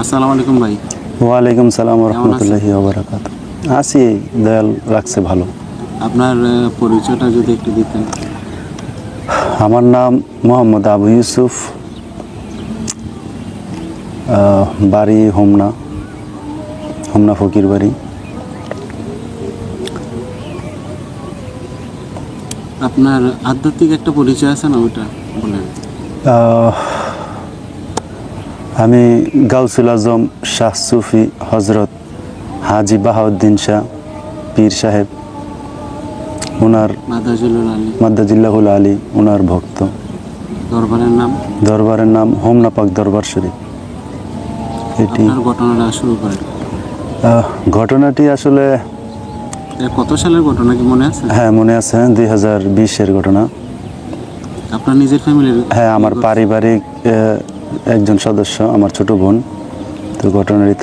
আসসালামু আলাইকুম ভাই। ওয়ালাইকুম সালাম রহমতুল্লাহি ওয়া বারাকাতুহু। আছি, দয়াল রাখছে ভালো। আপনার পরিচয়টা যদি একটু দিতেন। আমার নাম মোহাম্মদ আবু ইউসুফ, বাড়ি হোমনা ফকির বাড়ি। আপনার আধ্যাত্মিক একটা পরিচয় আছে না, ওটা বলেন। আমি গাউসুল আজম শাহ সুফি হজরত হাজি বাহাউদ্দিন শাহ পীর সাহেব ওনার মাদ্দাজিল্লাহুল আলী ওনার ভক্ত। দরবারের নাম হোমনা পাক দরবার শরীফ। এটি ঘটনাটা শুরু করেন। ঘটনাটি আসলে কত সালের ঘটনা কি মনে আছে? হ্যাঁ মনে আছে, 2020-এর ঘটনা। আপনার নিজের ফ্যামিলির? হ্যাঁ, আমার পারিবারিক একজন সদস্য, আমার ছোট বোন। তো ঘটনাটি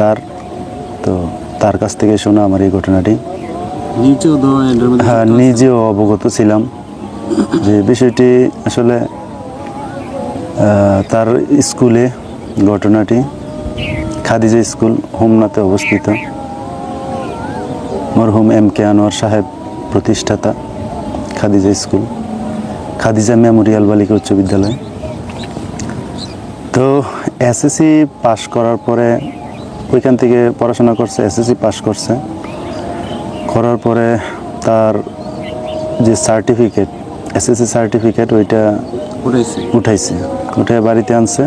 তার কাছ থেকে শোনা আমার এই ঘটনাটি। হ্যাঁ, নিজেও অবগত ছিলাম যে বিষয়টি আসলে তার স্কুলে ঘটনাটি। খাদিজা স্কুল হোমনাতে অবস্থিত। মরহুম MK আনোয়ার সাহেব প্রতিষ্ঠাতা খাদিজা স্কুল, খাদিজা মেমোরিয়াল বালিকা উচ্চ বিদ্যালয়। তো SSC পাস করার পরে ওইখান থেকে পড়াশোনা করছে, SSC পাস করছে। করার পরে তার যে সার্টিফিকেট, SSC সার্টিফিকেট, ওইটা উঠাইছে বাড়িতে আনছে।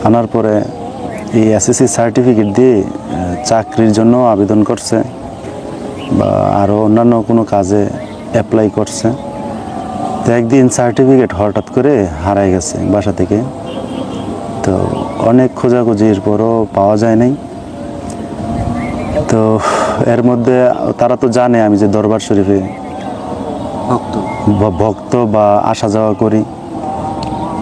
আনার পরে এই SSC সার্টিফিকেট দিয়ে চাকরির জন্য আবেদন করছে বা আরও অন্যান্য কোনো কাজে অ্যাপ্লাই করছে। তো একদিন সার্টিফিকেট হঠাৎ করে হারাই গেছে বাসা থেকে। তো অনেক খোঁজাখুঁজির পরও পাওয়া যায় নাই। তো এর মধ্যে তারা তো জানে আমি যে দরবার শরীফে ভক্ত বা আসা যাওয়া করি।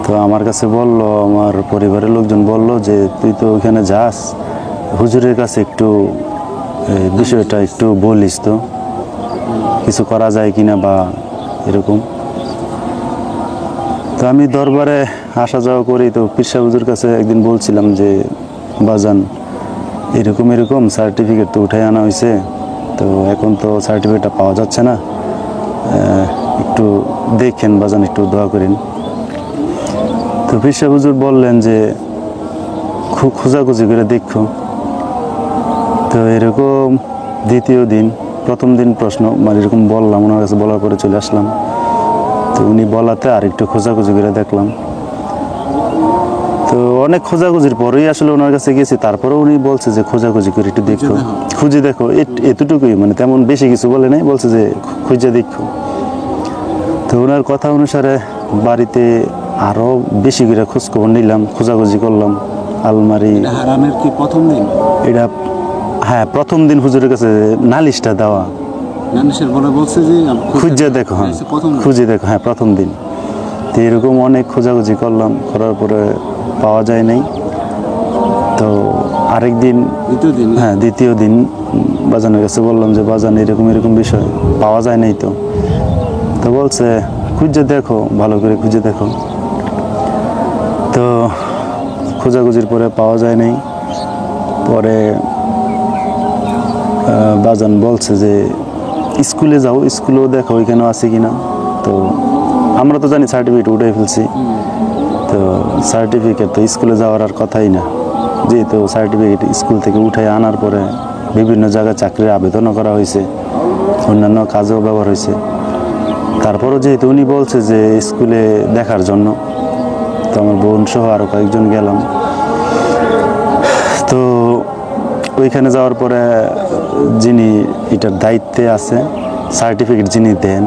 তো আমার কাছে বলল, আমার পরিবারের লোকজন বলল যে তুই তো ওইখানে যাস, হুজুরের কাছে একটু বিষয়টা একটু বলিস তো, কিছু করা যায় কিনা বা এরকম। তো আমি দরবারে আসা যাওয়া করি। তো পীর সাহেব হুজুর কাছে একদিন বলছিলাম যে বাজান এরকম সার্টিফিকেট তো উঠাই আনা হয়েছে, তো এখন তো সার্টিফিকেটটা পাওয়া যাচ্ছে না, একটু দেখেন বাজান, একটু দোয়া করেন। তো পীর সাহেব হুজুর বললেন যে খুব খোঁজাখুঁজি করে দেখো। তো এরকম দ্বিতীয় দিন, প্রথম দিন প্রশ্ন এরকম বললাম ওনার কাছে, বলার পরে চলে আসলাম। তো উনি বলাতে আর একটু খোঁজাখুঁজি করে দেখলাম। তো অনেক খোঁজাখুঁজির পরেই আসলে ওনার কাছে গেছি। তারপরেও উনি বলছে যে খোঁজাখুঁজি করে একটু দেখো, খুঁজে দেখো, এতটুকুই, তেমন বেশি কিছু বলে নাই, বলছে যে খুঁজে দেখো। তো ওনার কথা অনুসারে বাড়িতে আরও বেশি করে খোঁজখবর নিলাম, খোঁজাখুঁজি করলাম। আলমারি কি প্রথম দিন? এটা হ্যাঁ, প্রথম দিন হুজুরের কাছে নালিশটা দেওয়া, খুঁজে দেখো। হ্যাঁ, খুঁজে দেখো, হ্যাঁ প্রথম দিন। তো এরকম অনেক খোঁজাখুঁজি করলাম, করার পরে পাওয়া যায় নাই। তো আরেক দিন, দ্বিতীয় দিন বাজানের কাছে বললাম যে বাজান এরকম বিষয় পাওয়া যায় নাই। তো বলছে খুঁজে দেখো, ভালো করে খুঁজে দেখো। তো খোঁজাখুঁজির পরে পাওয়া যায় নাই। পরে বাজান বলছে যে স্কুলে যাও, স্কুলেও দেখো ওইখানেও আছে কিনা। তো আমরা তো জানি সার্টিফিকেট উঠে ফেলছি। তো সার্টিফিকেট তো স্কুলে যাওয়ার আর কথাই না, যেহেতু সার্টিফিকেট স্কুল থেকে উঠে আনার পরে বিভিন্ন জায়গায় চাকরির আবেদনও করা হয়েছে, অন্যান্য কাজেও ব্যবহার হয়েছে। তারপরও যেহেতু উনি বলছে যে স্কুলে দেখার জন্য, তো আমার বোন সহ আরও কয়েকজন গেলাম। তো ওইখানে যাওয়ার পরে যিনি এটার দায়িত্বে আছে, সার্টিফিকেট যিনি দেন,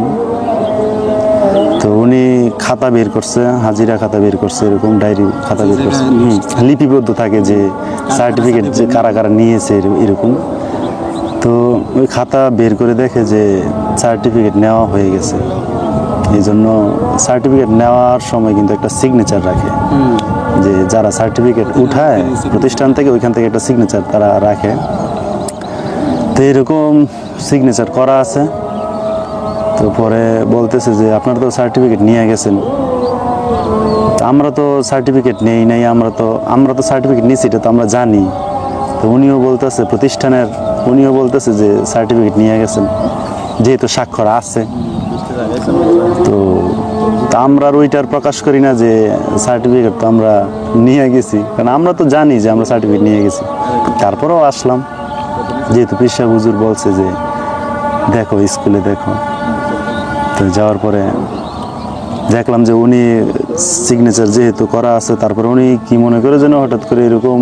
তো উনি খাতা বের করছে, হাজিরা খাতা বের করছে, এরকম ডায়েরি খাতা বের করছে, লিপিবদ্ধ থাকে যে সার্টিফিকেট যে কারা কারা নিয়েছে এরকম। তো ওই খাতা বের করে দেখে যে সার্টিফিকেট নেওয়া হয়ে গেছে। এই জন্য সার্টিফিকেট নেওয়ার সময় কিন্তু একটা সিগনেচার রাখে, যে যারা সার্টিফিকেট উঠায় প্রতিষ্ঠান থেকে, ওইখান থেকে একটা সিগনেচার তারা রাখে। তো এরকম সিগনেচার করা আছে। তো পরে বলতেছে যে আপনারা তো সার্টিফিকেট নিয়ে গেছেন, তো আমরা তো সার্টিফিকেট নেই নাই, আমরা তো সার্টিফিকেট নিয়েছি, এটা তো আমরা জানি। তো উনিও বলতেছে, প্রতিষ্ঠানের উনিও বলতেছে যে সার্টিফিকেট নিয়ে গেছেন, যেহেতু স্বাক্ষর আছে। তো তা আমরা আর ওইটার প্রকাশ করি না যে সার্টিফিকেট তো আমরা নিয়ে গেছি, কারণ আমরা তো জানি যে আমরা সার্টিফিকেট নিয়ে গেছি। তারপরেও আসলাম, যেহেতু পীর সাহেব হুজুর বলছে যে দেখো স্কুলে দেখো। তো যাওয়ার পরে দেখলাম যে উনি সিগনেচার যেহেতু করা আছে, তারপরে উনি কি মনে করে যেন হঠাৎ করে এরকম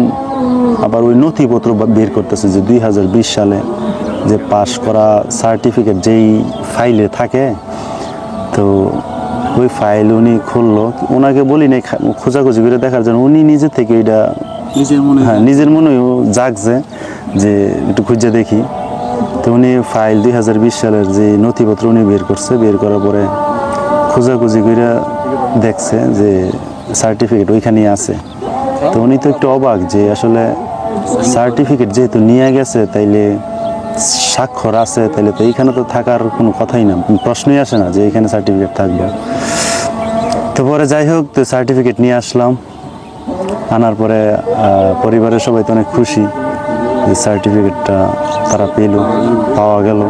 আবার ওই নথিপত্র বের করতেছে যে 2020 সালে যে পাশ করা সার্টিফিকেট যেই ফাইলে থাকে। তো ওই ফাইল উনি খুললো, ওনাকে বলি নাই খোঁজাখুঁজি করে দেখার জন্য, উনি নিজে থেকে এটা নিজের মনে জাগছে যে একটু খুঁজে দেখি। তো উনি ফাইল 2020 সালের যে নথিপত্র উনি বের করছে, বের করার পরে খোঁজাখুঁজি করে দেখছে যে সার্টিফিকেট ওইখানেই আছে। তো উনি তো একটু অবাক যে আসলে সার্টিফিকেট যেহেতু নিয়ে গেছে, তাইলে স্বাক্ষর আছে, তাইলে তো এইখানে তো থাকার কোনো কথাই না, প্রশ্নই আসে না যে এইখানে সার্টিফিকেট থাকবে। তো পরে যাই হোক, তো সার্টিফিকেট নিয়ে আসলাম। আনার পরে পরিবারের সবাই তো অনেক খুশি যে সার্টিফিকেটটা তারা পাওয়া গেল।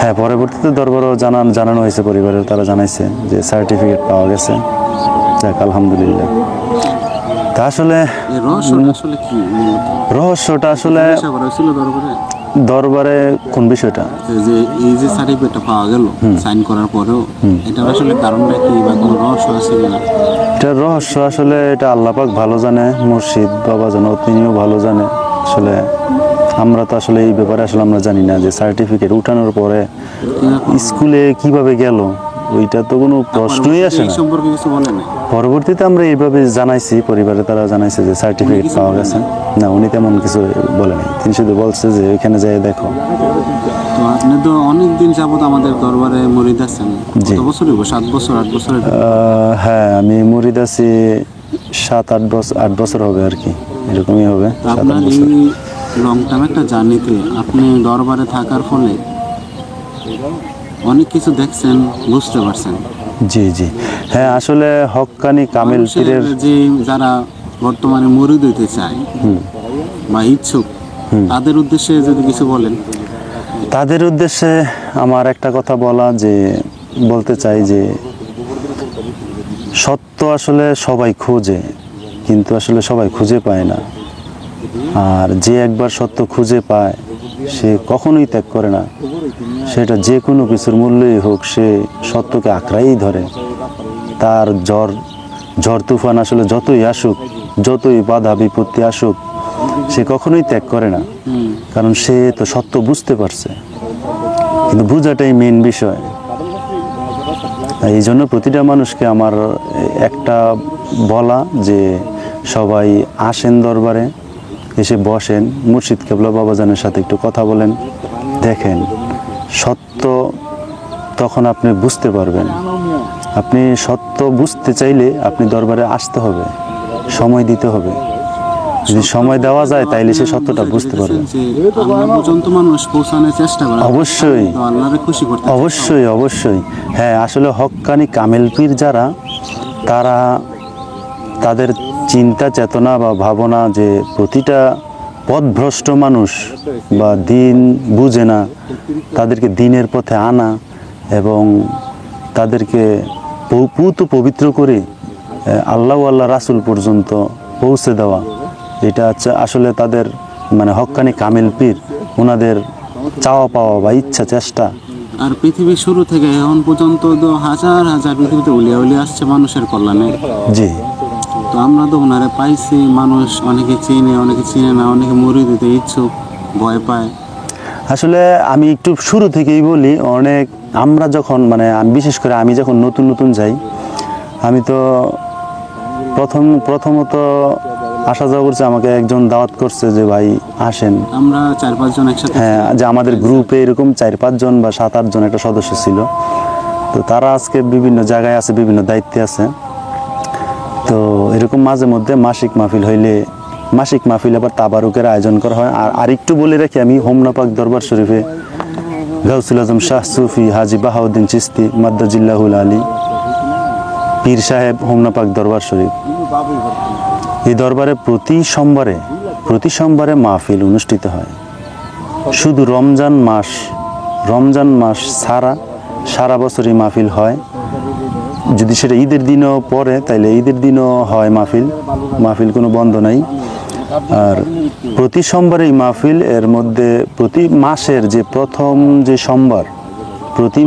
হ্যাঁ, পরবর্তীতে দরবারও জানানো হয়েছে পরিবারের, তারা জানাইছে যে সার্টিফিকেট পাওয়া গেছে। যাক, আলহামদুলিল্লাহ। তা আসলে রহস্যটা আসলে দরবারে কোন বিষয়টা, যে এই যে সার্টিফিকেটটা পাওয়া গেল সাইন করার পরেও, এটা আসলে কারণটা কি বা কোনো রহস্য আছে কিনা? এটা রহস্য আসলে এটা আল্লাহ পাক ভালো জানে, মুর্শিদ বাবা জানো, তিনিও ভালো জানে। আসলে আমরা তো আসলে এই ব্যাপারে আসলে আমরা জানি না যে সার্টিফিকেট উঠানোর পরে স্কুলে কিভাবে গেল, ওইটা তো কোনো প্রশ্নই আসে না। পরবর্তীতে আমরা এইভাবে জানাইছি পরিবারে, তারা জানাইছে যে সার্টিফিকেট পাওয়া গেছে। না, উনি তেমন কিছু বলে নাই, তিনি শুধু বলছে যে ওইখানে যাই দেখো। তো আপনি তো অনেকদিন যাবত আমাদের দরবারে মুরিদ আছেন, কত বছর হইব? 7 বছর 8 বছর? হ্যাঁ, আমি মুরিদ আছি 7-8 বছর, 8 বছর হবে আর কি, এরকমই হবে। আপনার এই লং টার্ম একটা জার্নিতে আপনি দরবারে থাকার ফলে অনেক কিছু দেখছেন, বুঝতে পারছেন। জি জি, হ্যাঁ, আসলে হক্কানি কামেল পীরের যে যারা বর্তমানে মুরিদ হইতে চায় বা ইচ্ছুক, তাদের উদ্দেশ্যে যদি কিছু বলেন। তাদের উদ্দেশ্যে আমার একটা কথা বলতে চাই যে সত্য আসলে সবাই খোঁজে, কিন্তু আসলে সবাই খুঁজে পায় না। আর যে একবার সত্য খুঁজে পায় সে কখনোই ত্যাগ করে না, সেটা যে কোনো কিছুর মূল্যই হোক, সে সত্যকে আঁকড়াই ধরে। তার ঝড় তুফান আসলে যতই আসুক, যতই বাধা বিপত্তি আসুক, সে কখনোই ত্যাগ করে না, কারণ সে তো সত্য বুঝতে পারছে। কিন্তু বোঝাটাই মেন বিষয়। এই জন্য প্রতিটা মানুষকে আমার একটা বলা যে সবাই আসেন দরবারে, এসে বসেন, মুর্শিদ কেবলা বাবাজানের সাথে একটু কথা বলেন, দেখেন সত্য, তখন আপনি বুঝতে পারবেন। আপনি সত্য বুঝতে চাইলে আপনি দরবারে আসতে হবে, সময় দিতে হবে। যদি সময় দেওয়া যায় তাইলে সে সত্যটা বুঝতে পারবে। অবশ্যই অবশ্যই অবশ্যই, হ্যাঁ, আসলে হক্কানি কামেল পীর যারা, তারা তাদের চিন্তা চেতনা বা ভাবনা যে প্রতিটা পথভ্রষ্ট মানুষ বা দিন বুঝে না, তাদেরকে দিনের পথে আনা এবং তাদেরকে পবিত্র করে আল্লাহ রাসূল পর্যন্ত পৌঁছে দেওয়া, এটা আসলে তাদের মানে হক্কানি কামেল পীর ওনাদের চাওয়া পাওয়া বা ইচ্ছা চেষ্টা। আর পৃথিবীর শুরু থেকে এখন পর্যন্ত তো হাজার হাজার পৃথিবীতে উলিয়া আসছে মানুষের কল্যাণে। জি, তো আমরা তো ওনারে পাইছি, মানুষ অনেকে চিনে, অনেকে চিনে না, অনেকে মুরিদ হইতে ইচ্ছুক, ভয় পায়। আসলে আমি একটু শুরু থেকেই বলি, আমরা যখন বিশেষ করে আমি যখন নতুন যাই, আমি তো প্রথমত আসা যাওয়া করছে, আমাকে একজন দাওয়াত করছে যে ভাই আসেন, আমরা 4-5 জন একসাথে। হ্যাঁ, যে আমাদের গ্রুপে এরকম 4-5 জন বা 7-8 জন একটা সদস্য ছিল। তো তারা আজকে বিভিন্ন জায়গায় আছে, বিভিন্ন দায়িত্বে আছে। তো এরকম মাঝে মধ্যে মাসিক মাহফিল আবার তাবারুকের আয়োজন করা হয়। আর আরেকটু বলে রাখি, আমি হোমনা পাক দরবার শরীফে গাউসুল আজম শাহ সুফি হাজি বাহাউদ্দিন চিস্তি মাদ্দাজিল্লাহুল আলী পীর সাহেব হোমনা পাক দরবার শরীফ। এই দরবারে প্রতি সোমবারে মাহফিল অনুষ্ঠিত হয়। শুধু রমজান মাস সারা বছরই মাহফিল হয়। যদি সেটা ঈদের দিনও পড়ে তাইলে ঈদের দিনও হয় মাহফিল কোনো বন্ধ নাই। আর প্রতি সোমবারে এই মাহফিল, এর মধ্যে প্রতি মাসের যে প্রথম যে সোমবার, প্রতি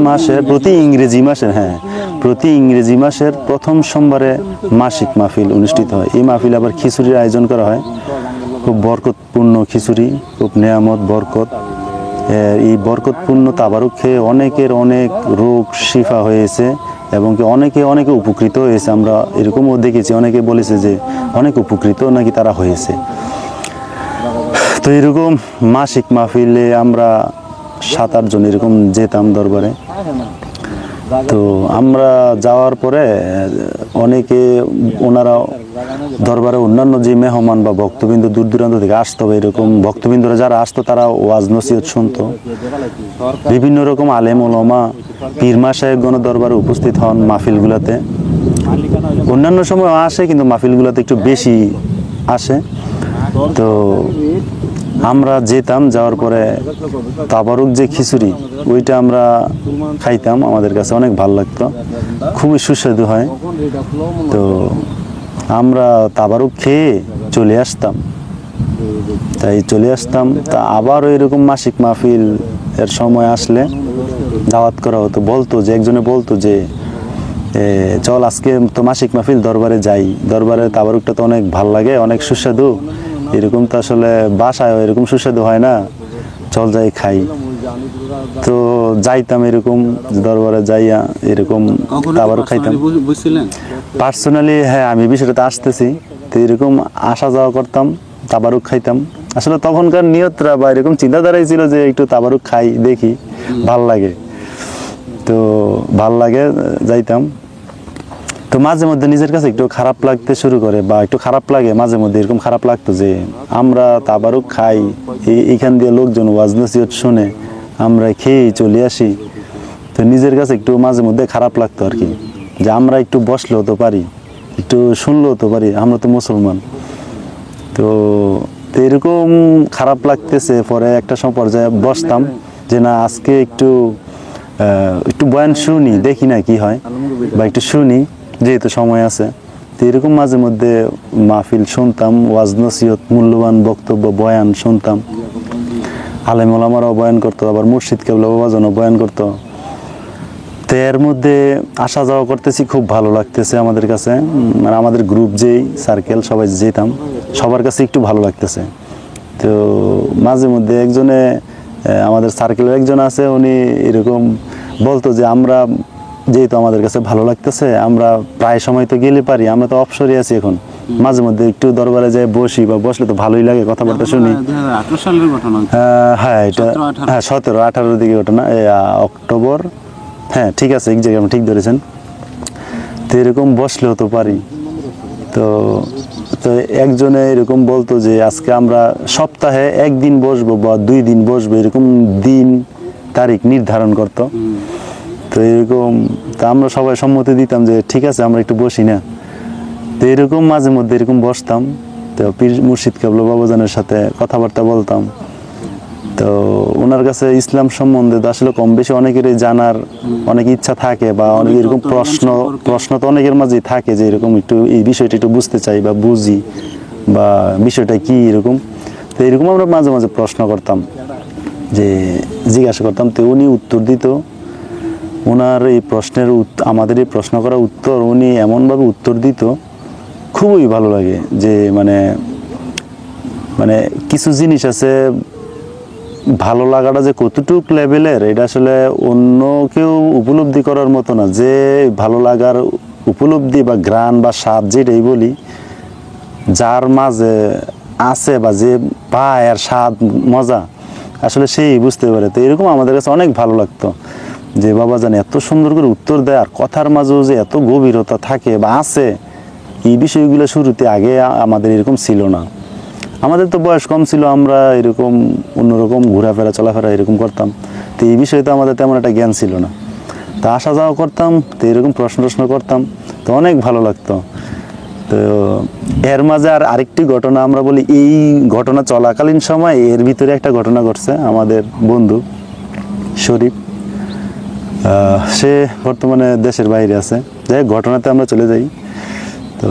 ইংরেজি মাসের প্রথম সোমবারে মাসিক মাহফিল অনুষ্ঠিত হয়। এই মাহফিল আবার খিচুড়ির আয়োজন করা হয়, খুব বরকতপূর্ণ খিচুড়ি, খুব নেয়ামত বরকত। এই বরকতপূর্ণ তাবারুক খেয়ে অনেকের অনেক রোগ শিফা হয়েছে এবং কি অনেকে উপকৃত হয়েছে। আমরা এরকমও দেখেছি, অনেকে বলেছে যে অনেক উপকৃত নাকি তারা হয়েছে। তো এরকম মাসিক মাহফিলে আমরা 7-8 জন এরকম যেতাম দরবারে। তো আমরা যাওয়ার পরে অনেকে ওনারা দরবারে অন্যান্য যে মেহমান বা ভক্তবৃন্দ দূর দূরান্ত থেকে আসতো, এরকম ভক্তবৃন্দরা যারা আসতো তারা ওয়াজ নসিহত শুনতো। বিভিন্ন রকম আলেম ওলামা পীর মাশায়েখগণ দরবারে উপস্থিত হন মাহফিলগুলোতে। অন্যান্য সময় আসে কিন্তু মাহফিলগুলোতে একটু বেশি আসে। তো আমরা যেতাম, যাওয়ার পরে তাবারুক যে খিচুড়ি ওইটা আমরা খাইতাম, আমাদের কাছে অনেক ভালো লাগতো, খুবই সুস্বাদু হয়। তো আমরা তাবারুক খেয়ে চলে আসতাম। তা আবারও এরকম মাসিক মাহফিল এর সময় আসলে দাওয়াত করা হতো। একজনে বলতো যে চল আজকে তো মাসিক মাহফিল, দরবারে যাই, দরবারে তাবারুকটা তো অনেক ভাল লাগে, অনেক সুস্বাদু, এরকম তো আসলে বাসায় এরকম সুস্বাদু হয় না, চল যাই খাই। তো যাইতাম এরকম দরবারে যাইয়া এরকম তাবারুক খাইতাম। পার্সোনালি হ্যাঁ, আমি বিষয়টাতে আসতেছি। তো এরকম আসা যাওয়া করতাম, তাবারুক খাইতাম। আসলে তখনকার নিয়তরা বা এরকম চিন্তাধারাই ছিল যে একটু তাবারুক খাই, দেখি ভাল লাগে। তো ভাল লাগে, যাইতাম। তো মাঝে মধ্যে নিজের কাছে একটু খারাপ লাগতে শুরু করে, বা একটু খারাপ লাগে মাঝে মধ্যে, এরকম খারাপ লাগতো যে আমরা তাবারুক খাই, এইখান দিয়ে লোকজন ওয়াজ নসিহত শুনে, আমরা খেয়ে চলে আসি। তো নিজের কাছে একটু মাঝে মধ্যে খারাপ লাগতো আর কি, যে আমরা একটু বসলেও তো পারি, একটু শুনলেও তো পারি, আমরা তো মুসলমান। তো এরকম খারাপ লাগতেছে। পরে একটা পর্যায়ে বসতাম যে না, আজকে একটু বয়ান শুনি, দেখি না কি হয়, বা একটু শুনি যেহেতু সময় আছে। তো এরকম মাঝে মধ্যে মাহফিল শুনতাম, ওয়াজ নসিহত, মূল্যবান বক্তব্য, বয়ান শুনতাম। আলেম ওলামারাও বয়ান করতো, আবার মুর্শিদ কেবলা বাবাজনও বয়ান করতো। তো এর মধ্যে আসা যাওয়া করতেছি, খুব ভালো লাগতেছে আমাদের কাছে। মানে আমাদের গ্রুপ যেই সার্কেল, সবাই যেতাম, সবার কাছে একটু ভালো লাগতেছে। তো মাঝে মধ্যে আমাদের সার্কেলের একজন আছে, উনি এরকম বলতো যে আমরা যেহেতু আমাদের কাছে ভালো লাগতেছে, আমরা প্রায় সময় তো গেলে পারি, আমরা তো অবসরে আছি এখন, মাঝে মধ্যে একটু দরবারে যাই বসি, বা বসলে তো ভালোই লাগে, কথাবার্তা শুনি। হ্যাঁ, এটা 17-18 দিকে ঘটনা, অক্টোবর, হ্যাঁ ঠিক আছে, এক জায়গায় ঠিক ধরেছেন। তো এরকম বসলেও তো পারি। তো একজনে এরকম বলতো যে আজকে আমরা সপ্তাহে 1 দিন বসবো বা 2 দিন বসবো, এরকম দিন তারিখ নির্ধারণ করতো। তো এরকম আমরা সবাই সম্মতি দিতাম যে ঠিক আছে, আমরা একটু বসি না। তো এরকম মাঝে মধ্যে এরকম বসতাম। তো পীর মুর্শিদ কেবলা বাবাজানের সাথে কথাবার্তা বলতাম। তো ওনার কাছে ইসলাম সম্বন্ধে আসলে কম বেশি অনেকেরই জানার অনেক ইচ্ছা থাকে, বা অনেক এরকম প্রশ্ন তো অনেকের মাঝেই থাকে যে এরকম একটু এই বিষয়টা একটু বুঝতে চাই বা বুঝি, বা বিষয়টা কি এরকম। তো এরকম আমরা মাঝে মাঝে প্রশ্ন করতাম, যে জিজ্ঞাসা করতাম। তো উনি উত্তর দিত। ওনার এই প্রশ্নের আমাদের এই প্রশ্ন করার উত্তর উনি এমনভাবে উত্তর দিত, খুবই ভালো লাগে। যে মানে কিছু জিনিস আছে, ভালো লাগাটা যে কতটুক লেভেলের, এটা আসলে অন্য কেউ উপলব্ধি করার মতো না। যে ভালো লাগার উপলব্ধি বা ঘ্রাণ বা স্বাদ, যেটাই বলি, যার মাঝে আছে বা যে পায় আর স্বাদ মজা, আসলে সেই বুঝতে পারে। তো এরকম আমাদের কাছে অনেক ভালো লাগতো যে বাবা জানে এত সুন্দর করে উত্তর দেয়, আর কথার মাঝেও যে এত গভীরতা থাকে বা আছে, এই বিষয়গুলো শুরুতে আগে আমাদের এরকম ছিল না। আমাদের তো বয়স কম ছিল, আমরা এরকম অন্যরকম ঘোরাফেরা চলাফেরা এরকম করতাম। তো এই বিষয়ে তো আমাদের তেমন একটা জ্ঞান ছিল না। তা আসা যাওয়া করতাম, তো এরকম প্রশ্ন করতাম। তো তো অনেক ভালো লাগতো। তো এর মাঝে আর আরেকটি ঘটনা আমরা বলি, এই ঘটনা চলাকালীন সময় এর ভিতরে একটা ঘটনা ঘটছে। আমাদের বন্ধু শরীফ, সে বর্তমানে দেশের বাইরে আছে। যাই হোক, ঘটনাতে আমরা চলে যাই। তো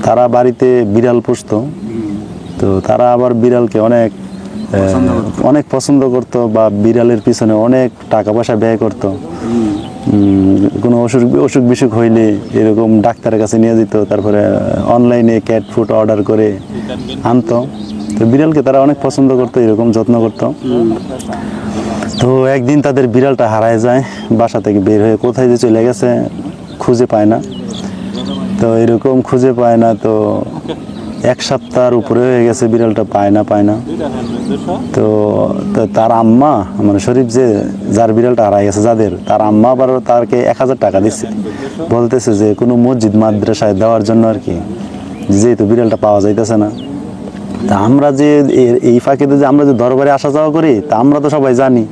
তারা বাড়িতে বিড়াল পুষতো। তো তারা আবার বিড়ালকে অনেক পছন্দ করতো, বা বিড়ালের পিছনে অনেক টাকা পয়সা ব্যয় করতো। কোনো অসুখ বিসুখ হইলে এরকম ডাক্তারের কাছে নিয়ে যেত, তারপরে অনলাইনে ক্যাট ফুড অর্ডার করে আনতো। তো বিড়ালকে তারা অনেক পছন্দ করতো, এরকম যত্ন করতো। তো একদিন তাদের বিড়ালটা হারায় যায়, বাসা থেকে বের হয়ে কোথায় যে চলে গেছে খুঁজে পায় না। তো এরকম খুঁজে পায় না, তো 1 সপ্তাহের উপরে হয়ে গেছে, বিড়ালটা পায় না। তো তার আম্মা, মানে শরীফ যে যার বিড়ালটা হারাই গেছে, তার আম্মা আবার তাকে 1000 টাকা দিচ্ছে, বলতেছে যে কোনো মসজিদ মাদ্রাসায় দেওয়ার জন্য আর কি, যেহেতু বিড়ালটা পাওয়া যাইতেছে না। তা আমরা যে এই ফাঁকে যে আমরা যে দরবারে আসা যাওয়া করি, তা আমরা তো সবাই জানি।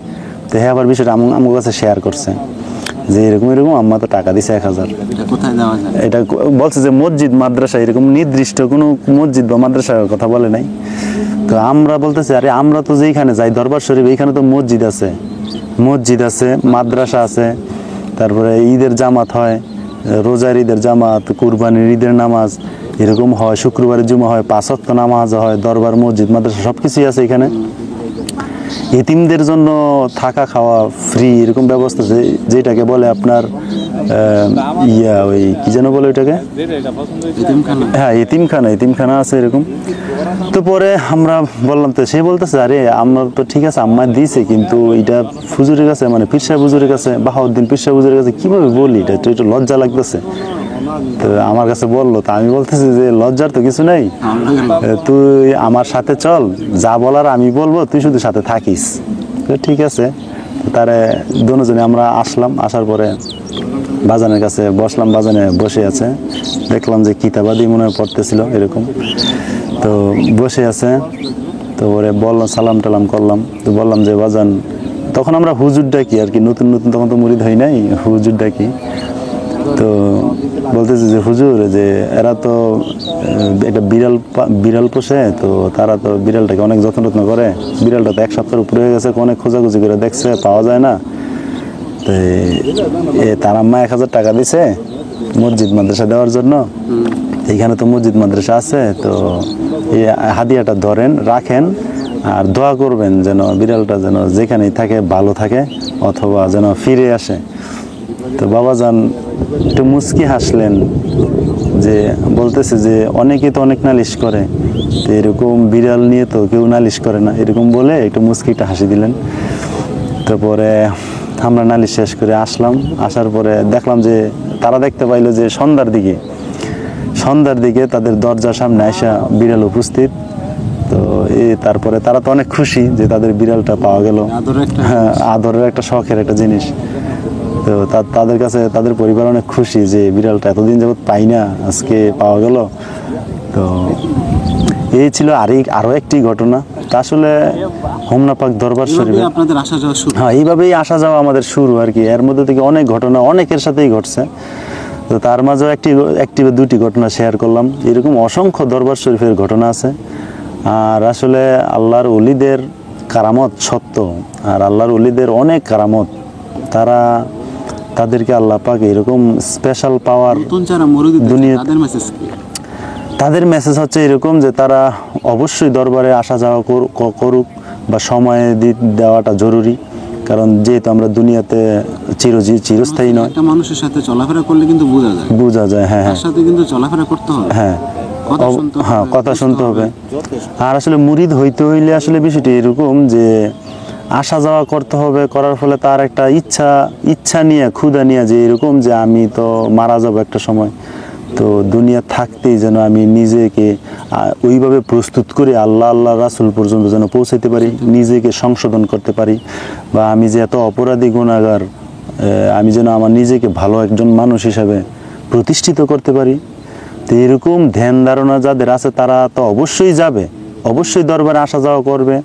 তো হ্যাঁ, আবার বিষয়টা আমার কাছে শেয়ার করছে যে এরকম আম্মা তো টাকা দিছে 1000। এটা বলছে যে মসজিদ মাদ্রাসা, এরকম নির্দিষ্ট কোনো মসজিদ বা মাদ্রাসার কথা বলে নাই। তো আমরা বলতেছি, আরে আমরা তো যেখানে যাই দরবার শরীফ, এইখানে তো মসজিদ আছে, মাদ্রাসা আছে, তারপরে ঈদের জামাত হয়, রোজার ঈদের জামাত, কুরবানির ঈদের নামাজ এরকম হয়, শুক্রবারের জুমা হয়, 5 ওয়াক্ত নামাজ হয়, দরবার মসজিদ মাদ্রাসা সবকিছুই আছে এখানে। এতিমদের জন্য থাকা খাওয়া ফ্রি, এরকম ব্যবস্থা আছে, যেটাকে বলে আপনার ওই কি যেন বলে ওইটাকে, হ্যাঁ এতিমখানা আছে এরকম। তো পরে আমরা বললাম, তো সে বলতেছে, আরে আমরা তো ঠিক আছে আম্মা দিয়েছে, কিন্তু এটা হুজুরের কাছে, মানে পীর সাহেব হুজুরের কাছে, বাহাউদ্দিন পীর সাহেব হুজুরের কাছে কিভাবে বলি, এটা তো একটু লজ্জা লাগতেছে। তো আমার কাছে বললো, তা আমি বলতেছি যে লজ্জার তো কিছু নেই, তুই আমার সাথে চল, যা বলার আমি বলবো, তুই শুধু সাথে থাকিস। তো ঠিক আছে, তারে দুজনে আমরা আসলাম। আসার পরে বাজানের কাছে বসলাম, বাজানে বসে আছে, দেখলাম যে কিতাবাদি মনে হয় পড়তেছিল এরকম। তো বসে আছে, তো ওরে বললাম, সালাম টালাম করলাম। তো বললাম যে বাজান, তখন আমরা হুজুর ডাকি আর কি, নতুন তখন তো মুরিদ হই নাই, হুজুর ডাকি। তো বলতেছে যে হুজুর, যে এরা তো একটা বিড়াল পোষে, তো তারা তো বিড়ালটাকে অনেক যত্ন করে, বিড়ালটা তো 1 সপ্তাহের উপরে হয়ে গেছে, অনেক খোঁজাখুঁজি করে দেখছে, পাওয়া যায় না। তো তার আম্মা 1000 টাকা দিছে মসজিদ মাদ্রাসা দেওয়ার জন্য, এইখানে তো মসজিদ মাদ্রাসা আছে, তো এই হাদিয়াটা ধরেন, রাখেন, আর দোয়া করবেন যেন বিড়ালটা যেন যেখানেই থাকে ভালো থাকে, অথবা যেন ফিরে আসে। তো বাবাজান একটু মুচকি হাসলেন, যে বলতেছে যে অনেকে তো অনেক নালিশ করে, তো এরকম বিড়াল নিয়ে তো কেউ নালিশ করে না, এরকম বলে একটু মুচকি একটা হাসি দিলেন। তারপরে আমরা নালিশ শেষ করে আসলাম। আসার পরে দেখলাম যে তারা দেখতে পাইলো যে সন্ধ্যার দিকে তাদের দরজার সামনে আইসা বিড়াল উপস্থিত। তো তারপরে তারা তো অনেক খুশি যে তাদের বিড়ালটা পাওয়া গেল, হ্যাঁ, আদরের একটা শখের একটা জিনিস। তো তাদের কাছে, তাদের পরিবার অনেক খুশি যে বিড়ালটা এতদিন যাবত পাই না, আজকে পাওয়া গেল। তো এই ছিল আরো একটি ঘটনা। আসলে হোমনা পাক দরবার শরীফে আপনাদের আসা যাওয়া শুরু, হ্যাঁ, এইভাবেই আসা যাওয়া আমাদের শুরু আর কি। এর মধ্যে থেকে অনেক ঘটনা অনেকের সাথেই ঘটছে। তো তার মাঝেও একটি বা দুটি ঘটনা শেয়ার করলাম। এরকম অসংখ্য দরবার শরীফের ঘটনা আছে। আর আসলে আল্লাহর ওলিদের কারামত সত্য, আর আল্লাহর ওলিদের অনেক কারামত, তাদেরকে আল্লাহ পাক এরকম স্পেশাল পাওয়ার। দুনিয়া তাদের মেসেজ হচ্ছে এরকম যে তারা অবশ্যই দরবারে আসা যাওয়া করুক, বা সময় দেওয়াটা জরুরি, কারণ যেহেতু আমরা দুনিয়াতে চিরস্থায়ী নয়। একটা মানুষের সাথে চলাফেরা করলে কিন্তু বোঝা যায়, হ্যাঁ, তার সাথে কিন্তু চলাফেরা করতে হবে, হ্যাঁ, কথা শুনতে হবে। আর আসলে মুরিদ হইতে হইলে আসলে বিষয়টি এরকম যে আসা যাওয়া করতে হবে, করার ফলে তার একটা ইচ্ছা নিয়ে, ক্ষুধা নিয়ে, যে এরকম যে আমি তো মারা যাবো একটা সময়, তো দুনিয়া থাকতেই যেন আমি নিজেকে ওইভাবে প্রস্তুত করে আল্লাহ রাসূল পর্যন্ত যেন পৌঁছাইতে পারি, নিজেকে সংশোধন করতে পারি, বা আমি যে এত অপরাধী গুনাহগার, আমি যেন আমার নিজেকে ভালো একজন মানুষ হিসাবে প্রতিষ্ঠিত করতে পারি। তো এরকম ধ্যান ধারণা যাদের আছে তারা তো অবশ্যই যাবে, অবশ্যই দরবারে আসা যাওয়া করবে,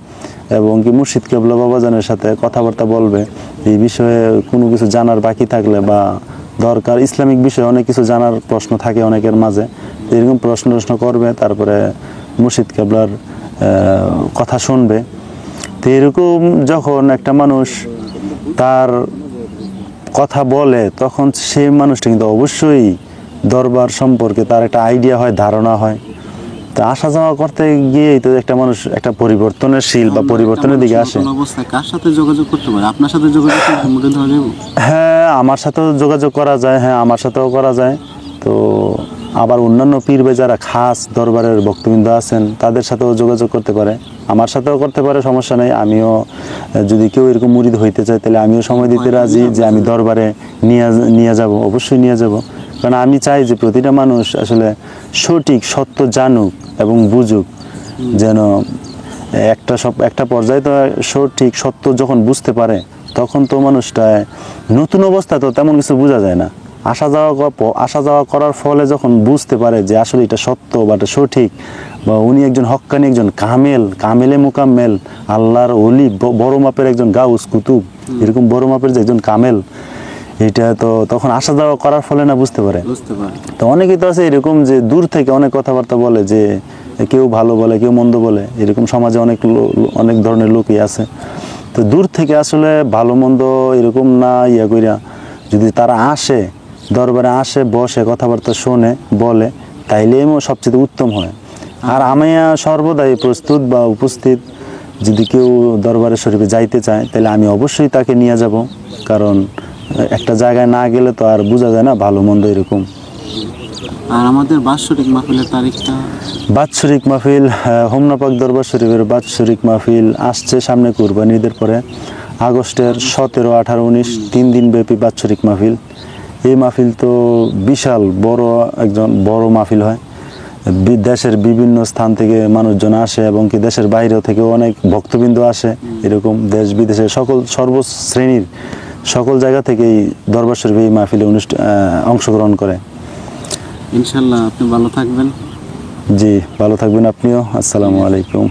এবং কি মুর্শিদ কেবলা বাবাজানের সাথে কথাবার্তা বলবে। এই বিষয়ে কোনো কিছু জানার বাকি থাকলে বা দরকার। ইসলামিক বিষয়ে অনেক কিছু জানার প্রশ্ন থাকে অনেকের মাঝে, এরকম প্রশ্ন করবে, তারপরে মুর্শিদ কেবলার কথা শুনবে। তো এরকম যখন একটা মানুষ তার কথা বলে, তখন সেই মানুষটা কিন্তু অবশ্যই দরবার সম্পর্কে তার একটা আইডিয়া হয়, ধারণা হয়। তো আসা যাওয়া করতে গিয়েই তো একটা মানুষ একটা পরিবর্তনশীল বা পরিবর্তনের দিকে আসে। অবস্থায় কার সাথে যোগাযোগ করতে পারে? আপনার সাথে যোগাযোগ করতে মুরিদ হওয়া যাবে? হ্যাঁ, আমার সাথেও যোগাযোগ করা যায়, হ্যাঁ আমার সাথেও করা যায়। তো আবার অন্যান্য পীর ভাই যারা খাস দরবারের ভক্তবৃন্দ আছেন, তাদের সাথেও যোগাযোগ করতে পারে, আমার সাথেও করতে পারে, সমস্যা নেই। আমিও যদি কেউ এরকম মুরিদ হইতে চায়, তাহলে আমিও সময় দিতে রাজি যে আমি দরবারে নিয়ে যাব, অবশ্যই নিয়ে যাব। কারণ আমি চাই যে প্রতিটা মানুষ আসলে সঠিক সত্য জানুক এবং বুঝুক, যেন একটা পর্যায়ে তো সঠিক সত্য যখন বুঝতে পারে, তখন তো মানুষটা নতুন অবস্থা তো তেমন কিছু বোঝা যায় না। আসা যাওয়া করার ফলে যখন বুঝতে পারে যে আসলে এটা সত্য বা এটা সঠিক, বা উনি একজন হক্কানি, একজন কামেলে মুকাম্মেল, আল্লাহর ওলি, বড় মাপের একজন গাউস কুতুব, এরকম বড় মাপের যে একজন কামেল, এটা তো তখন আসা যাওয়া করার ফলে না বুঝতে পারে। তো অনেকেই তো আছে এরকম যে দূর থেকে অনেক কথাবার্তা বলে, যে কেউ ভালো বলে, কেউ মন্দ বলে, এরকম সমাজে অনেক ধরনের লোকই আছে। তো দূর থেকে আসলে ভালো মন্দ এরকম না কইরা যদি তারা আসে, দরবারে আসে, বসে, কথাবার্তা শোনে, বলে, তাইলে সবচেয়ে উত্তম হয়। আর আমি সর্বদাই প্রস্তুত বা উপস্থিত, যদি কেউ দরবারে শরীফে যাইতে চায়, তাহলে আমি অবশ্যই তাকে নিয়ে যাব। কারণ একটা জায়গায় না গেলে তো আর বোঝা যায় না ভালো মন্দ এরকম। আর আমাদের বাৎসরিক মাহফিলের তারিখটা? বাৎসরিক মাহফিল, হোমনা পাক দরবার শরীফের বাৎসরিক মাহফিল আসছে সামনে কুরবানি ঈদের পরে, আগস্টের 17, 18, 19 3 দিন ব্যাপী বাৎসরিক মাহফিল। এই মাহফিল তো বিশাল বড় মাহফিল হয়। দেশের বিভিন্ন স্থান থেকে মানুষজন আসে, এবং কি দেশের বাইরেও থেকেও অনেক ভক্তবৃন্দ আসে। এরকম দেশ বিদেশের সর্বশ্রেণীর সকল জায়গা থেকেই দরবার শরীফে এই মাহফিলে অংশগ্রহণ করে। ইনশাল্লাহ আপনি ভালো থাকবেন। জি, ভালো থাকবেন আপনিও। আসসালামু আলাইকুম।